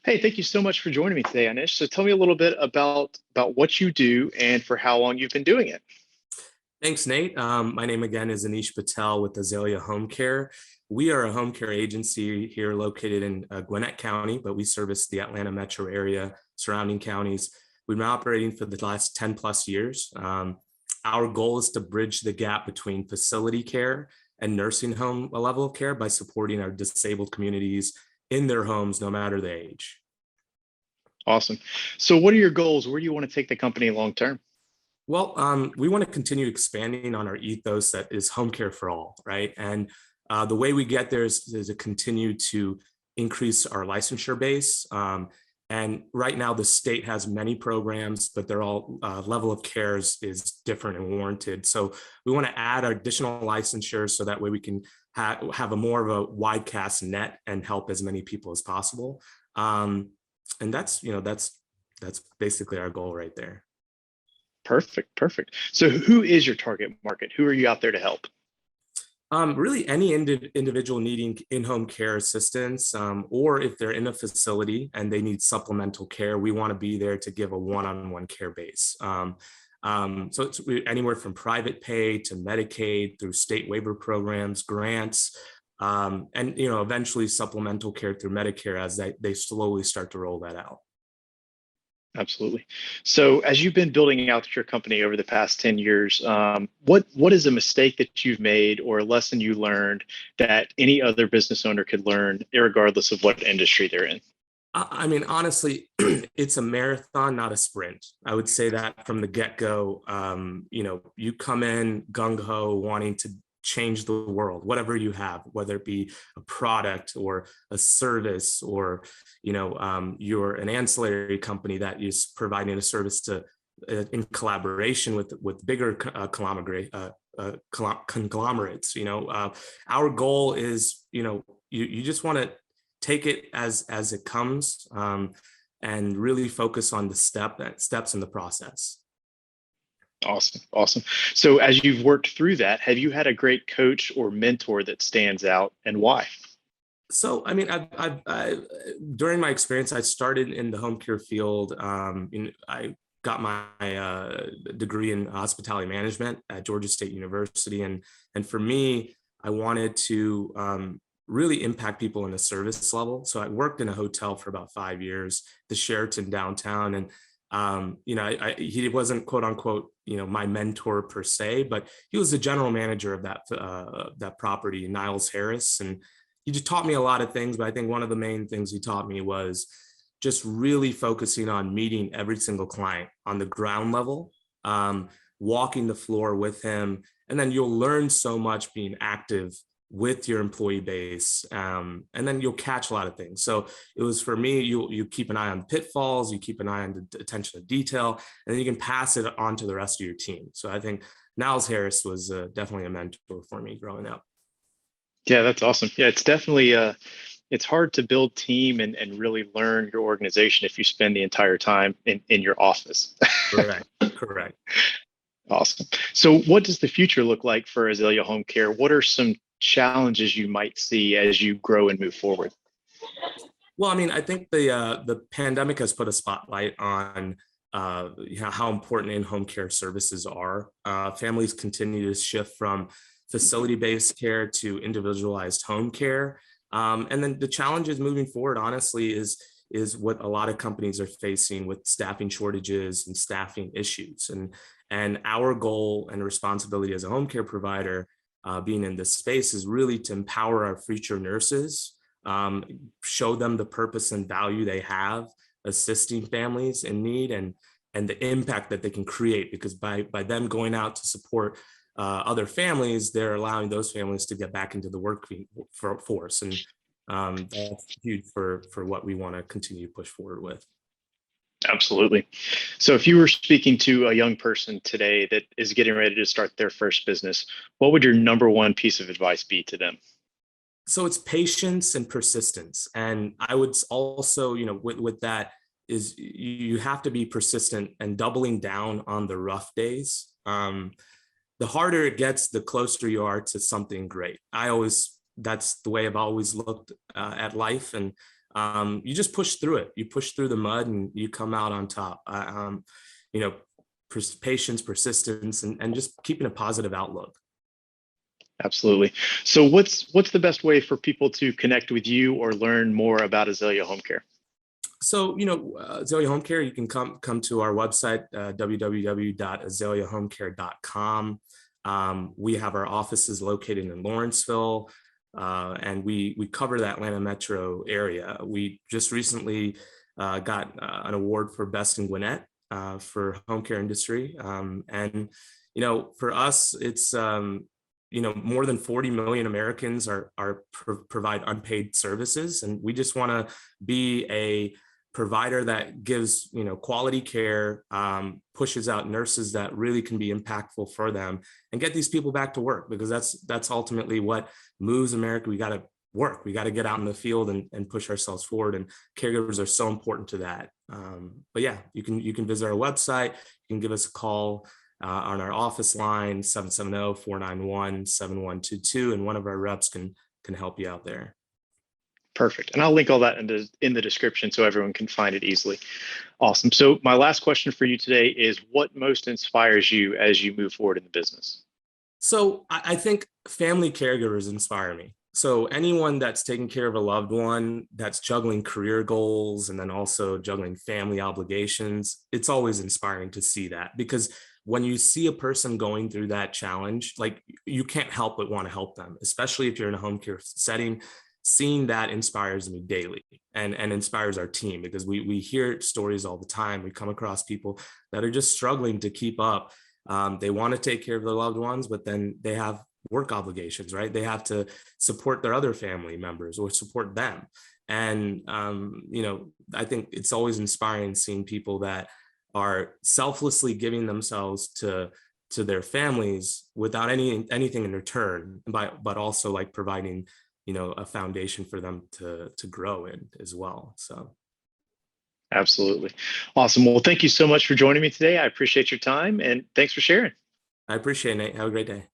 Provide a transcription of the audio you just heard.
Hey, thank you so much for joining me today, Anish. So tell me a little bit about what you do and for how long you've been doing it. Thanks, Nate. My name again is Anish Patel with Azalea Home Care. We are a home care agency here located in Gwinnett County, but we service the Atlanta metro area, surrounding counties. We've been operating for the last 10 plus years. Our goal is to bridge the gap between facility care and nursing home level of care by supporting our disabled communities in their homes, no matter the age. Awesome. So what are your goals? Where do you want to take the company long term? Well, we want to continue expanding on our ethos that is home care for all, right? And the way we get there is to continue to increase our licensure base. And right now, the state has many programs, but they're all level of care is different and warranted. So we want to add additional licensure so that way we can have a more of a wide cast net and help as many people as possible. And that's basically our goal right there. Perfect, perfect. So who is your target market? Who are you out there to help? Really, any individual needing in-home care assistance, or if they're in a facility and they need supplemental care, we want to be there to give a one-on-one care base. So it's anywhere from private pay to Medicaid through state waiver programs, grants, and eventually supplemental care through Medicare as they slowly start to roll that out. Absolutely. So as you've been building out your company over the past 10 years, what is a mistake that you've made or a lesson you learned that any other business owner could learn, regardless of what industry they're in? I mean, honestly, it's a marathon, not a sprint. I would say that from the get-go. You come in gung-ho wanting to change the world, whatever you have, whether it be a product or a service, or you're an ancillary company that is providing a service to in collaboration with bigger conglomerates. Our goal is, you just want to take it as it comes, and really focus on the steps in the process. Awesome. Awesome. So as you've worked through that, have you had a great coach or mentor that stands out and why? So, I mean, during my experience, I started in the home care field. I got my degree in hospitality management at Georgia State University, and for me, I wanted to really impact people in a service level. So I worked in a hotel for about 5 years, the Sheraton downtown, and he wasn't quote unquote my mentor per se, but he was the general manager of that property, Niles Harris, and he just taught me a lot of things. But I think one of the main things he taught me was just really focusing on meeting every single client on the ground level, walking the floor with him, and then you'll learn so much being active with your employee base, and then you'll catch a lot of things. So it was, for me, you keep an eye on pitfalls, you keep an eye on the attention to detail, and then you can pass it on to the rest of your team. So I think Niles Harris was definitely a mentor for me growing up. Yeah, that's awesome. Yeah, it's definitely it's hard to build team and really learn your organization if you spend the entire time in your office. Correct. Correct. Awesome. So what does the future look like for Azalea Home Care? What are some challenges you might see as you grow and move forward? Well, I mean, I think the pandemic has put a spotlight on how important in-home care services are. Families continue to shift from facility-based care to individualized home care, and then the challenges moving forward, honestly, is what a lot of companies are facing with staffing shortages and staffing issues. And our goal and responsibility as a home care provider, being in this space, is really to empower our future nurses, show them the purpose and value they have assisting families in need, and the impact that they can create, because by them going out to support other families, they're allowing those families to get back into the workforce. And that's huge for what we want to continue to push forward with. Absolutely. So if you were speaking to a young person today that is getting ready to start their first business, what would your number one piece of advice be to them? So it's patience and persistence. And I would also, with that, is you have to be persistent and doubling down on the rough days. The harder it gets, the closer you are to something great. That's the way I've always looked at life. And you just push through it. You push through the mud and you come out on top. You know, patience, persistence, and just keeping a positive outlook. Absolutely. So what's the best way for people to connect with you or learn more about Azalea Home Care? So, Azalea Home Care, you can come to our website, www.azaleahomecare.com. We have our offices located in Lawrenceville, and we cover the Atlanta metro area. We just recently got an award for Best in Gwinnett for home care industry. And, for us, it's, more than 40 million Americans provide unpaid services. And we just want to be a provider that gives, quality care, pushes out nurses that really can be impactful for them, and get these people back to work, because that's ultimately what moves America. We got to work. We got to get out in the field and push ourselves forward. And caregivers are so important to that. But yeah, you can visit our website. You can give us a call on our office line, 770-491-7122, and one of our reps can help you out there. Perfect. And I'll link all that in the description so everyone can find it easily. Awesome. So my last question for you today is, what most inspires you as you move forward in the business? So I think family caregivers inspire me. So anyone that's taking care of a loved one, that's juggling career goals and then also juggling family obligations, it's always inspiring to see that, because when you see a person going through that challenge, like, you can't help but want to help them, especially if you're in a home care setting. Seeing that inspires me daily, and inspires our team, because we hear stories all the time. We come across people that are just struggling to keep up. They want to take care of their loved ones, but then they have work obligations, right? They have to support their other family members or support them. And, I think it's always inspiring seeing people that are selflessly giving themselves to their families without anything in return, but also like providing, a foundation for them to grow in as well. So. Absolutely. Awesome. Well, thank you so much for joining me today. I appreciate your time, and thanks for sharing. I appreciate it, Nate. Have a great day.